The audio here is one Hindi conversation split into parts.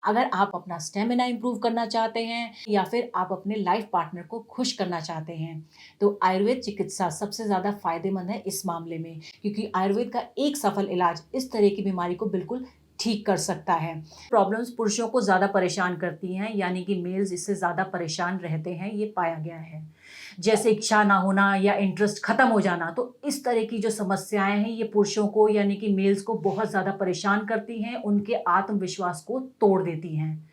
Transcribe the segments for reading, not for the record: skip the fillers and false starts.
अगर आप अपना स्टेमिना इम्प्रूव करना चाहते हैं या फिर आप अपने लाइफ पार्टनर को खुश करना चाहते हैं, तो आयुर्वेद चिकित्सा सबसे ज़्यादा फ़ायदेमंद है इस मामले में, क्योंकि आयुर्वेद का एक सफल इलाज इस तरह की बीमारी को बिल्कुल ठीक कर सकता है। प्रॉब्लम्स पुरुषों को ज़्यादा परेशान करती हैं, यानी कि मेल्स इससे ज़्यादा परेशान रहते हैं, ये पाया गया है। जैसे इच्छा ना होना या इंटरेस्ट खत्म हो जाना, तो इस तरह की जो समस्याएँ हैं ये पुरुषों को यानी कि मेल्स को बहुत ज़्यादा परेशान करती हैं, उनके आत्मविश्वास को तोड़ देती हैं।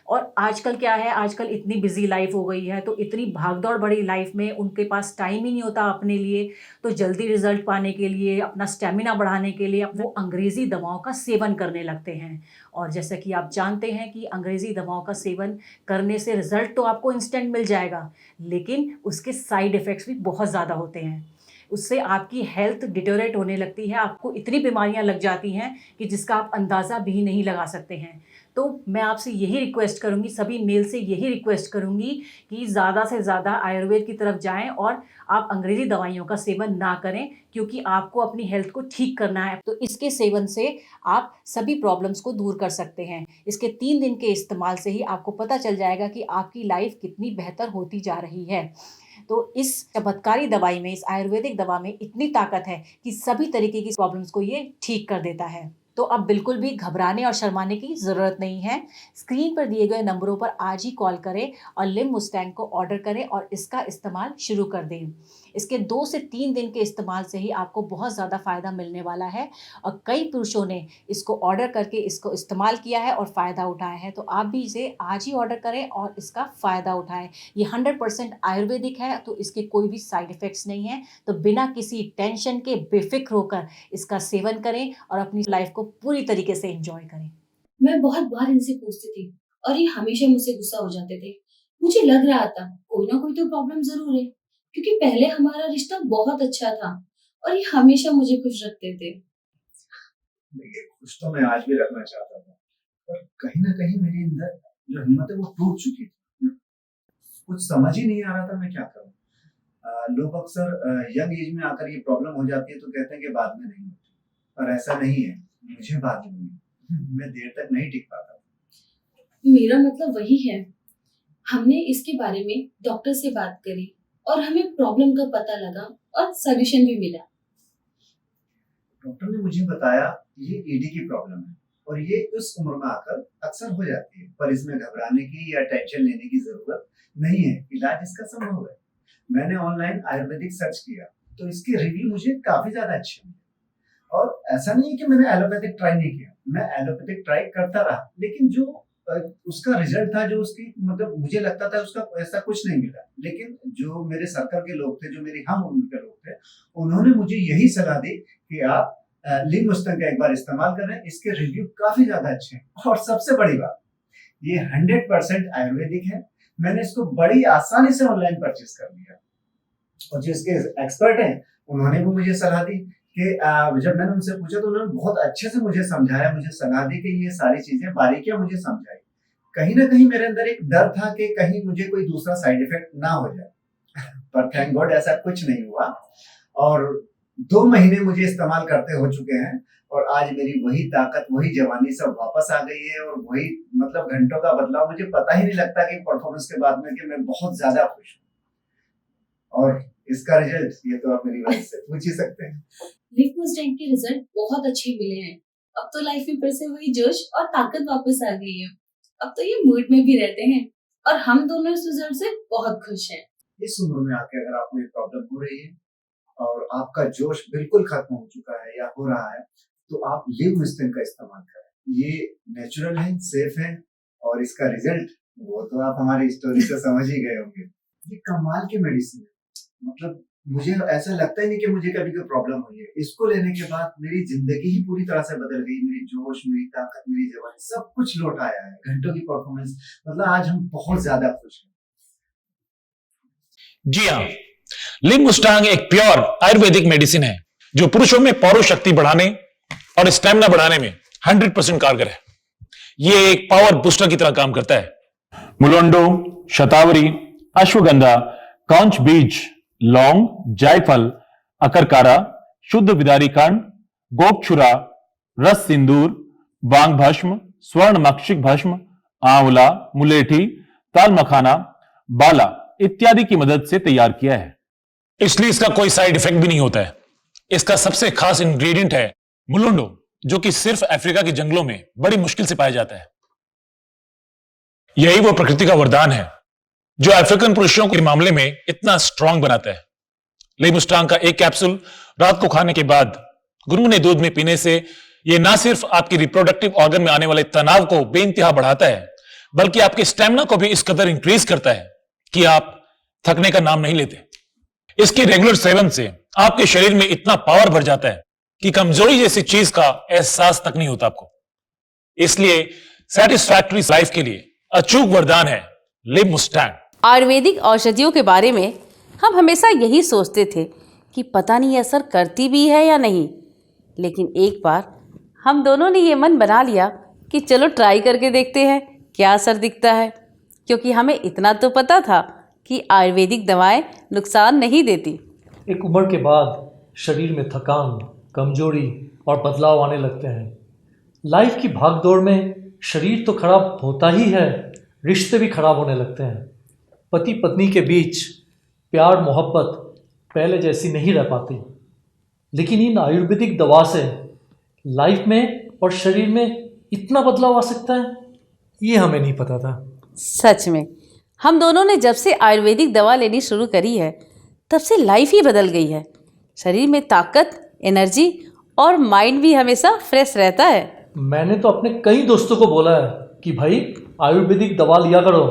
और आजकल क्या है, आजकल इतनी बिज़ी लाइफ़ हो गई है, तो इतनी भागदौड़ भरी लाइफ़ में उनके पास टाइम ही नहीं होता अपने लिए, तो जल्दी रिज़ल्ट पाने के लिए, अपना स्टैमिना बढ़ाने के लिए वो अंग्रेज़ी दवाओं का सेवन करने लगते हैं। और जैसा कि आप जानते हैं कि अंग्रेज़ी दवाओं का सेवन करने से रिज़ल्ट तो आपको इंस्टेंट मिल जाएगा, लेकिन उसके साइड इफ़ेक्ट्स भी बहुत ज़्यादा होते हैं। उससे आपकी हेल्थ डिटेरियोरेट होने लगती है, आपको इतनी बीमारियाँ लग जाती हैं कि जिसका आप अंदाज़ा भी नहीं लगा सकते हैं। तो मैं आपसे यही रिक्वेस्ट करूँगी, सभी मेल से यही रिक्वेस्ट करूँगी कि ज़्यादा से ज़्यादा आयुर्वेद की तरफ जाएँ और आप अंग्रेज़ी दवाइयों का सेवन ना करें, क्योंकि आपको अपनी हेल्थ को ठीक करना है। तो इसके सेवन से आप सभी प्रॉब्लम्स को दूर कर सकते हैं। इसके 3 दिन के इस्तेमाल से ही आपको पता चल जाएगा कि आपकी लाइफ़ कितनी बेहतर होती जा रही है। तो इस चमत्कारी दवाई में, इस आयुर्वेदिक दवा में इतनी ताकत है कि सभी तरीके की प्रॉब्लम्स को ये ठीक कर देता है। तो अब बिल्कुल भी घबराने और शर्माने की ज़रूरत नहीं है। स्क्रीन पर दिए गए नंबरों पर आज ही कॉल करें और लिम मुस्टैंग को ऑर्डर करें और इसका इस्तेमाल शुरू कर दें। इसके 2 से 3 दिन के इस्तेमाल से ही आपको बहुत ज़्यादा फ़ायदा मिलने वाला है और कई पुरुषों ने इसको ऑर्डर करके इसको इस्तेमाल किया है और फ़ायदा उठाया है। तो आप भी इसे आज ही ऑर्डर करें और इसका फ़ायदा उठाएँ। ये 100% आयुर्वेदिक है, तो इसके कोई भी साइड इफ़ेक्ट्स नहीं हैं। तो बिना किसी टेंशन के बेफ़िक्र होकर इसका सेवन करें और अपनी लाइफ़ को पूरी तरीके से एन्जॉय करें। मैं बहुत बार इनसे पूछती थी और ये हमेशा मुझसे गुस्सा हो जाते थे। मुझे लग रहा था कोई ना कोई तो प्रॉब्लम जरूर है, क्योंकि पहले हमारा रिश्ता बहुत अच्छा था और ये हमेशा मुझे खुश रखते थे। देखिए, खुश तो मैं आज भी रखना चाहता था, पर कहीं न कहीं मेरे अंदर जो हिम्मत है वो टूट चुकी थी। कुछ समझ ही नहीं आ रहा था मैं क्या करूँ? लोग अक्सर यंग एज में आकर ये प्रॉब्लम हो जाती है तो कहते हैं कि बाद में नहीं होती, पर ऐसा नहीं है। मुझे बाद में हुई। मैं देर तक नहीं टिक पाता। मेरा मतलब वही है। हमने इसके बारे में डॉक्टर से बात करी और हमें प्रॉब्लम का पता लगा और सॉल्यूशन भी मिला। डॉक्टर ने मुझे बताया ये ईडी की प्रॉब्लम है और ये उस उम्र में आकर अक्सर हो जाती है, पर इसमें घबराने की या टेंशन लेने की जरूरत नहीं है। इलाज इसका संभव है। मैंने ऑनलाइन आयुर्वेदिक सर्च किया तो इसके रिव्यू मुझे काफी ज्यादा अच्छे मिले। और ऐसा नहीं है कि मैंने एलोपैथिक ट्राई नहीं किया, मैं एलोपैथिक ट्राई करता रहा, लेकिन जो उसका रिजल्ट था, जो उसकी मतलब मुझे लगता था उसका ऐसा कुछ नहीं मिला। लेकिन जो मेरे सर्कल के लोग थे, जो मेरी हम उम्र के लोग थे, उन्होंने मुझे यही सलाह दी कि आप लिंगोस्टन का एक बार इस्तेमाल करें, इसके रिव्यू काफी ज्यादा अच्छे हैं। और सबसे बड़ी बात, ये 100% आयुर्वेदिक है। मैंने इसको बड़ी आसानी से ऑनलाइन परचेज कर लिया और जो इसके एक्सपर्ट हैं उन्होंने भी मुझे सलाह दी कि जब मैंने उनसे पूछा तो उन्होंने बहुत अच्छे से मुझे समझाया, मुझे सलाह दी कि ये सारी चीजें बारीकियां मुझे समझाई। कहीं ना कहीं मेरे अंदर एक डर था कि कहीं मुझे कोई दूसरा साइड इफेक्ट ना हो जाए, पर थैंक गॉड ऐसा कुछ नहीं हुआ। और 2 महीने मुझे इस्तेमाल करते हो चुके हैं और आज मेरी वही ताकत, वही जवानी सब वापस आ गई है और वही मतलब घंटों का बदलाव। मुझे पता ही नहीं लगता कि परफॉर्मेंस के बाद में कि मैं बहुत ज्यादा खुश हूँ। और इसका रिजल्ट ये तो आप मेरी बात से पूछ ही सकते हैं। लिक्विड के रिजल्ट बहुत अच्छे मिले हैं। अब तो लाइफ में फिर से वही जोश और ताकत वापस आ गई है। अब तो ये मूड में भी रहते हैं और हम दोनों इस रिजल्ट से बहुत खुश हैं। इस उम्र में आके अगर आपको ये प्रॉब्लम हो रही है और आपका जोश बिल्कुल खत्म हो चुका है या हो रहा है, तो आप लिवमुस्टिन का इस्तेमाल करें। ये नेचुरल है, सेफ है और इसका रिजल्ट वो तो आप हमारी स्टोरी से समझ ही गए होंगे। ये कमाल की मेडिसिन है। मतलब मुझे ऐसा लगता ही नहीं कि मुझे कभी कोई प्रॉब्लम हुई है। इसको लेने के बाद मेरी जिंदगी ही पूरी तरह से बदल गई। मेरी जोश, मेरी ताकत, मेरी जवानी सब कुछ लौट आया है। घंटों की परफॉर्मेंस, मतलब आज हम बहुत ज्यादा खुश हैं। जी हाँ, लिंगोस्टांग एक प्योर आयुर्वेदिक मेडिसिन है जो पुरुषों में पौरुष शक्ति बढ़ाने और स्टेमिना बढ़ाने में 100% कारगर है। ये एक पावर बूस्टर की तरह काम करता है। मुलोंडो, शतावरी, अश्वगंधा, कौंच बीज, लौंग, जायफल, अकरकारा, शुद्ध विदारी कांड, गोपछुरा, रस सिंदूर, बांग भस्म, स्वर्ण मक्षिक भस्म, आंवला, मुलेठी, ताल मखाना, बाला इत्यादि की मदद से तैयार किया है। इसलिए इसका कोई साइड इफेक्ट भी नहीं होता है। इसका सबसे खास इंग्रेडिएंट है मुलुंडो, जो कि सिर्फ अफ्रीका के जंगलों में बड़ी मुश्किल से पाया जाता है। यही वो प्रकृति का वरदान है जो अफ्रीकन पुरुषों के मामले में इतना स्ट्रांग बनाता है। लेमुस्टांग का एक कैप्सूल रात को खाने के बाद गुनगुने दूध में पीने से यह ना सिर्फ आपकी रिप्रोडक्टिव ऑर्गन में आने वाले तनाव को बेइंतहा बढ़ाता है, बल्कि आपके स्टेमिना को भी इस कदर इंक्रीज करता है कि आप थकने का नाम नहीं लेते। इसके रेगुलर सेवन से आपके शरीर में इतना पावर भर जाता है कि कमजोरी जैसी चीज का एहसास तक नहीं होता आपको। इसलिए सेटिस्फैक्टरी लाइफ के लिए अचूक वरदान है लेमुस्टांग। आयुर्वेदिक औषधियों के बारे में हम हमेशा यही सोचते थे कि पता नहीं असर करती भी है या नहीं, लेकिन एक बार हम दोनों ने ये मन बना लिया कि चलो ट्राई करके देखते हैं क्या असर दिखता है, क्योंकि हमें इतना तो पता था कि आयुर्वेदिक दवाएं नुकसान नहीं देती। एक उम्र के बाद शरीर में थकान, कमजोरी और बदलाव आने लगते हैं। लाइफ की भागदौड़ में शरीर तो खराब होता ही है, रिश्ते भी खराब होने लगते हैं। पति पत्नी के बीच प्यार मोहब्बत पहले जैसी नहीं रह पाती। लेकिन इन आयुर्वेदिक दवा से लाइफ में और शरीर में इतना बदलाव आ सकता है, ये हमें नहीं पता था। सच में हम दोनों ने जब से आयुर्वेदिक दवा लेनी शुरू करी है तब से लाइफ ही बदल गई है। शरीर में ताकत, एनर्जी और माइंड भी हमेशा फ्रेश रहता है। मैंने तो अपने कई दोस्तों को बोला है कि भाई आयुर्वेदिक दवा लिया करो।